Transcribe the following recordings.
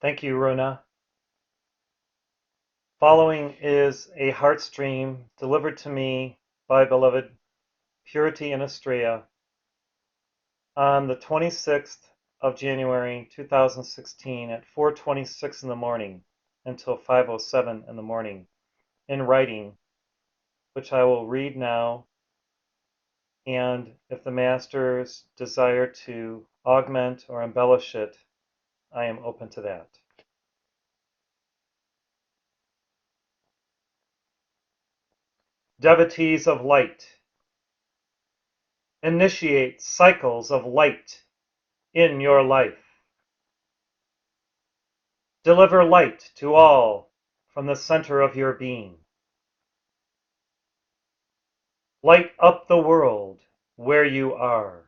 Thank you, Rona. Following is a heart stream delivered to me by beloved Purity in Astrea on the 26th of January 2016 at 4:26 in the morning until 5:07 in the morning in writing, which I will read now, and if the masters desire to augment or embellish it, I am open to that. Devotees of light, initiate cycles of light in your life. Deliver light to all from the center of your being. Light up the world where you are.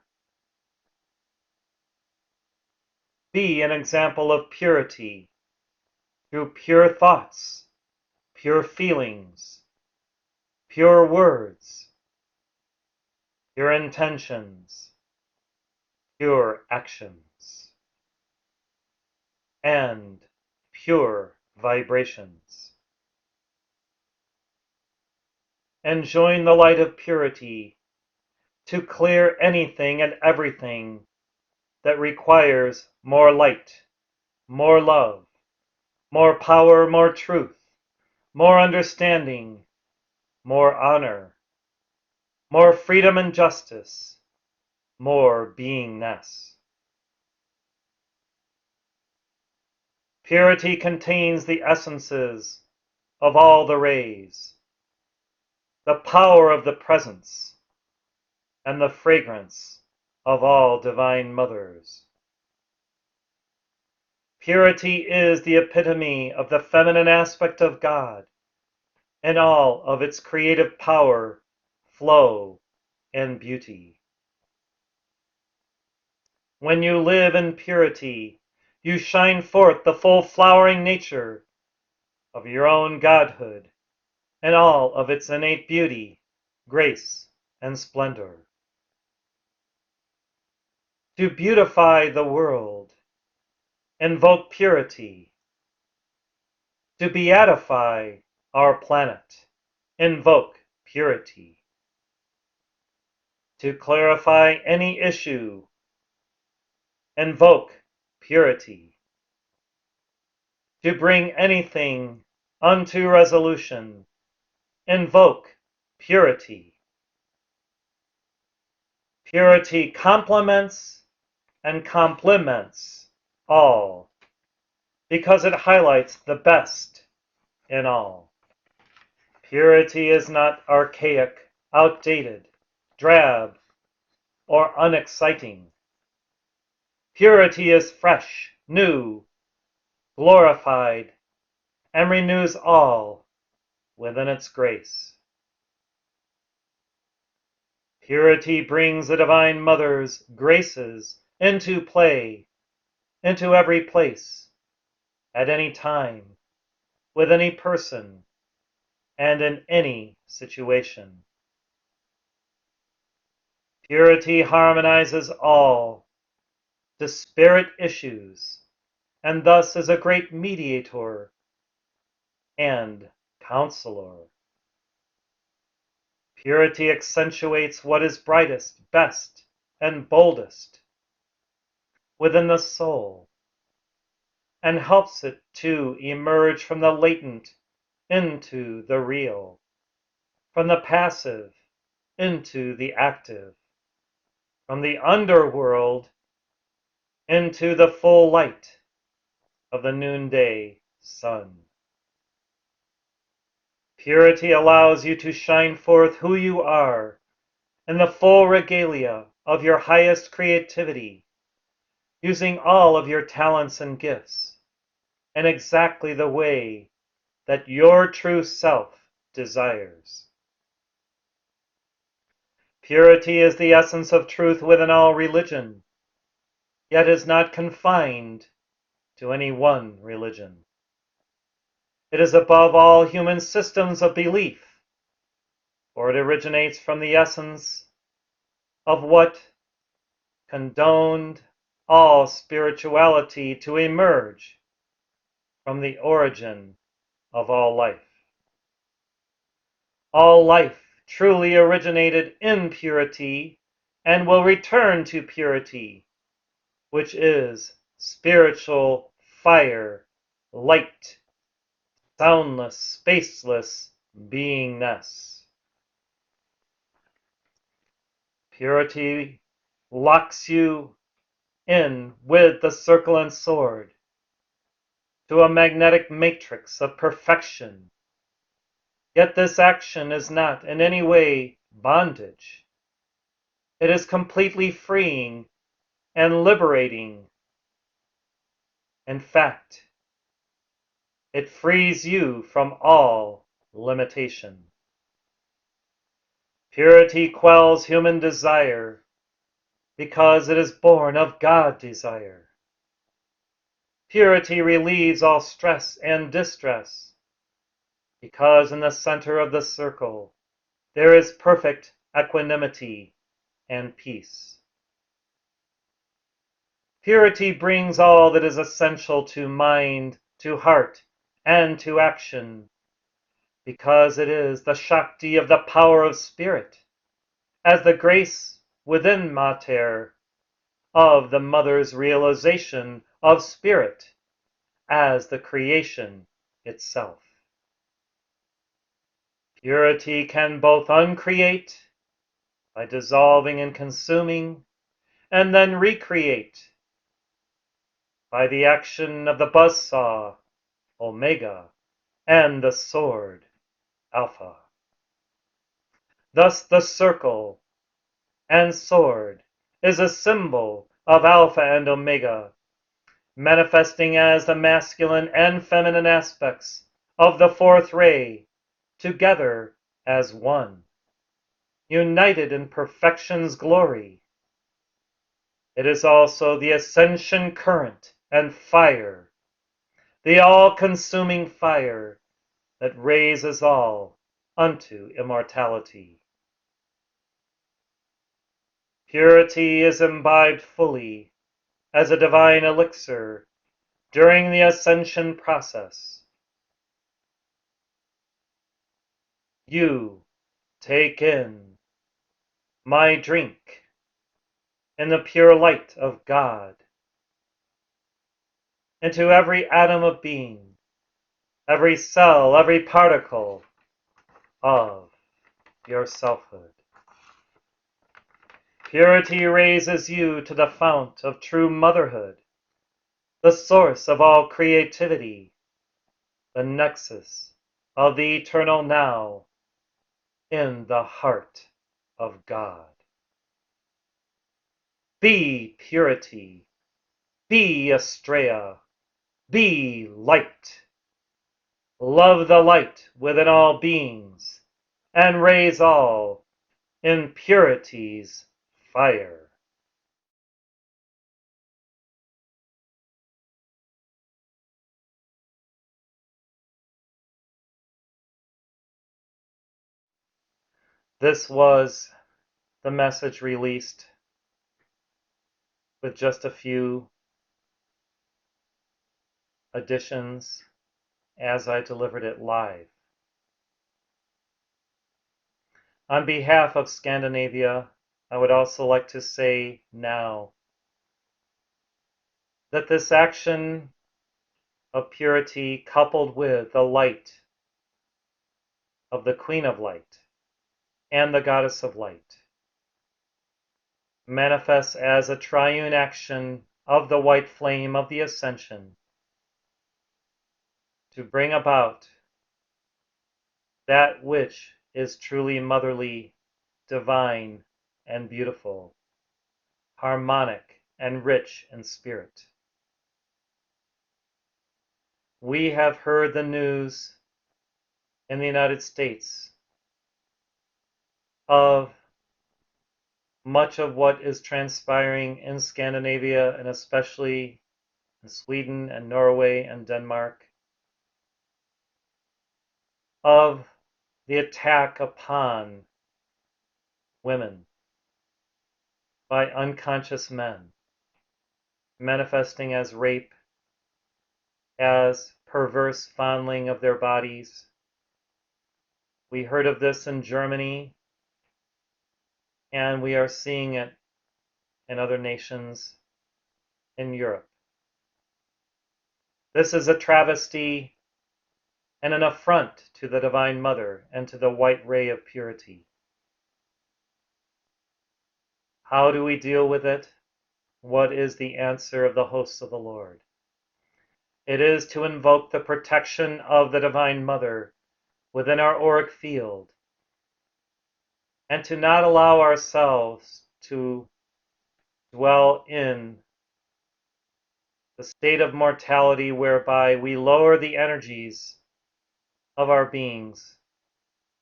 Be an example of purity through pure thoughts, pure feelings, pure words, pure intentions, pure actions, and pure vibrations. And join the light of purity to clear anything and everything that requires more light, more love, more power, more truth, more understanding, more honor, more freedom and justice, more beingness. Purity contains the essences of all the rays, the power of the presence, and the fragrance of all divine mothers. Purity is the epitome of the feminine aspect of God and all of its creative power, flow, and beauty. When you live in purity, you shine forth the full flowering nature of your own godhood and all of its innate beauty, grace, and splendor. To beautify the world, invoke purity. To beatify our planet, invoke purity. To clarify any issue, invoke purity. To bring anything unto resolution, invoke purity. Purity complements and complements all, because it highlights the best in all. Purity is not archaic, outdated, drab, or unexciting. Purity is fresh, new, glorified, and renews all within its grace. Purity brings the Divine Mother's graces into play, into every place, at any time, with any person, and in any situation. Purity harmonizes all disparate issues, and thus is a great mediator and counselor. Purity accentuates what is brightest, best, and boldest within the soul, and helps it to emerge from the latent into the real, from the passive into the active, from the underworld into the full light of the noonday sun. Purity allows you to shine forth who you are in the full regalia of your highest creativity, using all of your talents and gifts in exactly the way that your true self desires. Purity is the essence of truth within all religion, yet is not confined to any one religion. It is above all human systems of belief, for it originates from the essence of what condoned all spirituality to emerge from the origin of all life. All life truly originated in purity and will return to purity, which is spiritual fire, light, soundless, spaceless beingness. Purity locks you in with the circle and sword to a magnetic matrix of perfection. Yet this action is not in any way bondage. It is completely freeing and liberating. In fact, it frees you from all limitation. Purity quells human desire because it is born of God desire. Purity relieves all stress and distress because in the center of the circle there is perfect equanimity and peace. Purity brings all that is essential to mind, to heart, and to action, because it is the Shakti of the power of spirit, as the grace within Mater of the mother's realization of spirit, as the creation itself. Purity can both uncreate, by dissolving and consuming, and then recreate, by the action of the buzzsaw, Omega, and the sword, Alpha. Thus the circle and sword is a symbol of Alpha and Omega, manifesting as the masculine and feminine aspects of the fourth ray, together as one, united in perfection's glory. It is also the ascension current and fire, the all-consuming fire that raises all unto immortality. Purity is imbibed fully as a divine elixir during the ascension process. You take in my drink in the pure light of God, into every atom of being, every cell, every particle of your selfhood. Purity raises you to the fount of true motherhood, the source of all creativity, the nexus of the eternal now in the heart of God. Be purity, be Astrea, be light. Love the light within all beings, and raise all in purity's fire. This was the message released with just a few additions as I delivered it live. On behalf of Scandinavia, I would also like to say now that this action of purity, coupled with the light of the Queen of Light and the Goddess of Light, manifests as a triune action of the white flame of the ascension to bring about that which is truly motherly, divine, and beautiful, harmonic and rich in spirit. We have heard the news in the United States of much of what is transpiring in Scandinavia, and especially in Sweden and Norway and Denmark, of the attack upon women by unconscious men, manifesting as rape, as perverse fondling of their bodies. We heard of this in Germany, and we are seeing it in other nations in Europe. This is a travesty and an affront to the Divine Mother and to the white ray of purity. How do we deal with it? What is the answer of the hosts of the Lord? It is to invoke the protection of the Divine Mother within our auric field, and to not allow ourselves to dwell in the state of mortality whereby we lower the energies of our beings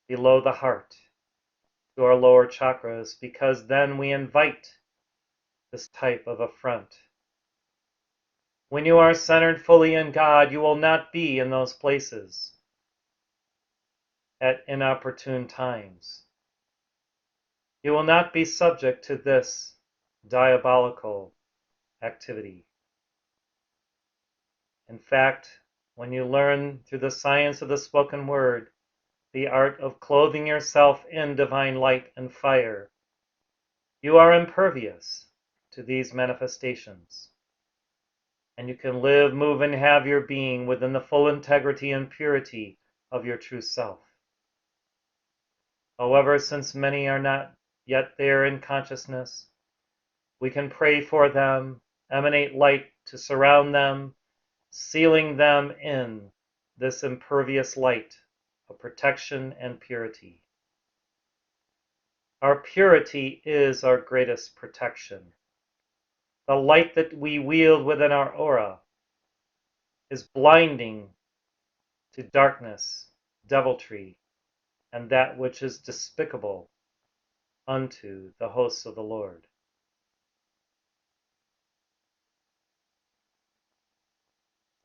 below the heart to our lower chakras, because then we invite this type of affront. When you are centered fully in God, you will not be in those places at inopportune times. You will not be subject to this diabolical activity. In fact, when you learn through the science of the spoken word the art of clothing yourself in divine light and fire, you are impervious to these manifestations, and you can live, move, and have your being within the full integrity and purity of your true self. However, since many are not yet there in consciousness, we can pray for them, emanate light to surround them, sealing them in this impervious light of protection and purity. Our purity is our greatest protection. The light that we wield within our aura is blinding to darkness, deviltry, and that which is despicable unto the hosts of the Lord.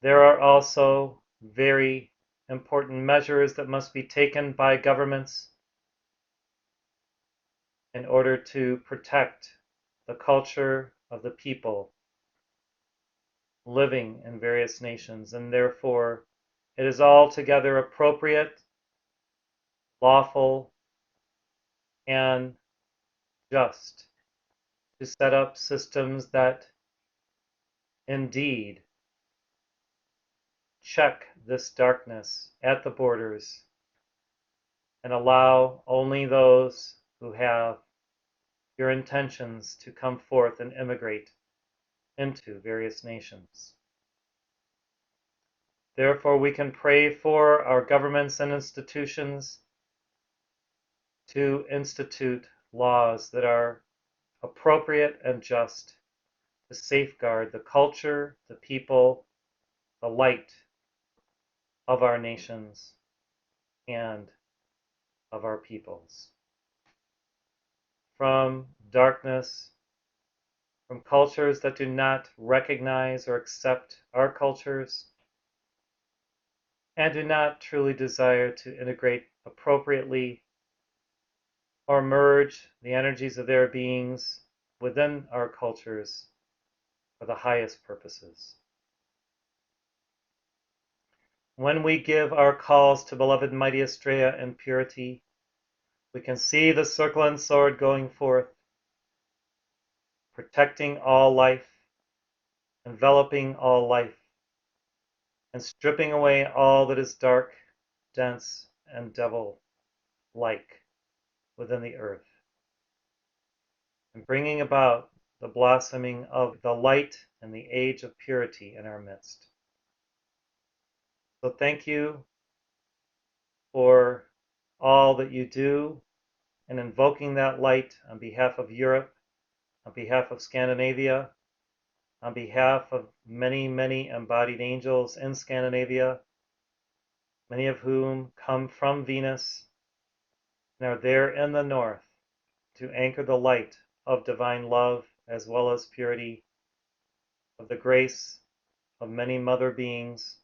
There are also very important measures that must be taken by governments in order to protect the culture of the people living in various nations, and therefore it is altogether appropriate, lawful, and just to set up systems that indeed check this darkness at the borders and allow only those who have your intentions to come forth and immigrate into various nations. Therefore, we can pray for our governments and institutions to institute laws that are appropriate and just to safeguard the culture, the people, the light of our nations and of our peoples. From darkness, from cultures that do not recognize or accept our cultures, and do not truly desire to integrate appropriately or merge the energies of their beings within our cultures for the highest purposes. When we give our calls to beloved mighty Astrea in purity, we can see the circle and sword going forth, protecting all life, enveloping all life, and stripping away all that is dark, dense, and devil-like within the earth, and bringing about the blossoming of the light and the age of purity in our midst. So thank you for all that you do in invoking that light on behalf of Europe, on behalf of Scandinavia, on behalf of many, many embodied angels in Scandinavia, many of whom come from Venus and are there in the north to anchor the light of divine love as well as purity, of the grace of many mother beings,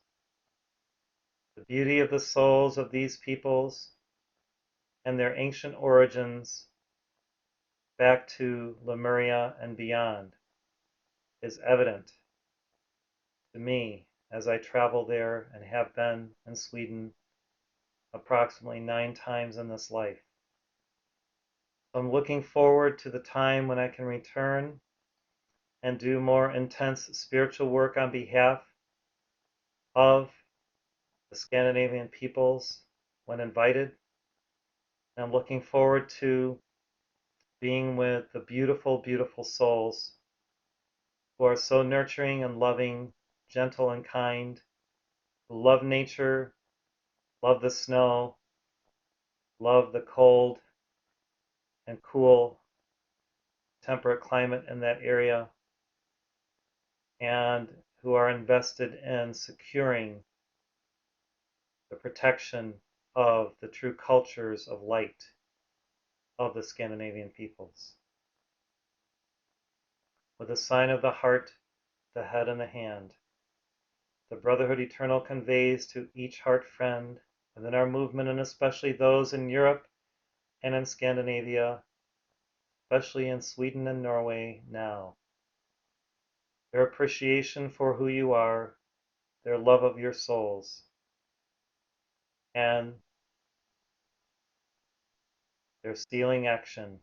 the beauty of the souls of these peoples and their ancient origins back to Lemuria and beyond is evident to me as I travel there and have been in Sweden approximately 9 times in this life. So I'm looking forward to the time when I can return and do more intense spiritual work on behalf of the Scandinavian peoples when invited. And I'm looking forward to being with the beautiful, beautiful souls who are so nurturing and loving, gentle and kind, who love nature, love the snow, love the cold and cool temperate climate in that area, and who are invested in securing the protection of the true cultures of light of the Scandinavian peoples. With the sign of the heart, the head, and the hand, the Brotherhood Eternal conveys to each heart friend within our movement, and especially those in Europe and in Scandinavia, especially in Sweden and Norway now, their appreciation for who you are, their love of your souls, and their sealing action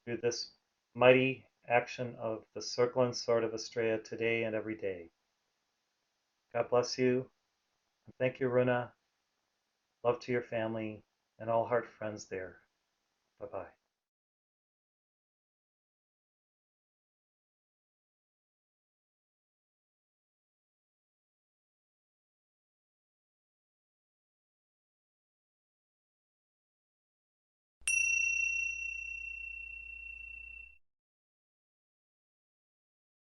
through this mighty action of the circle and sword of Astrea today and every day. God bless you. And thank you, Runa. Love to your family and all heart friends there. Bye-bye.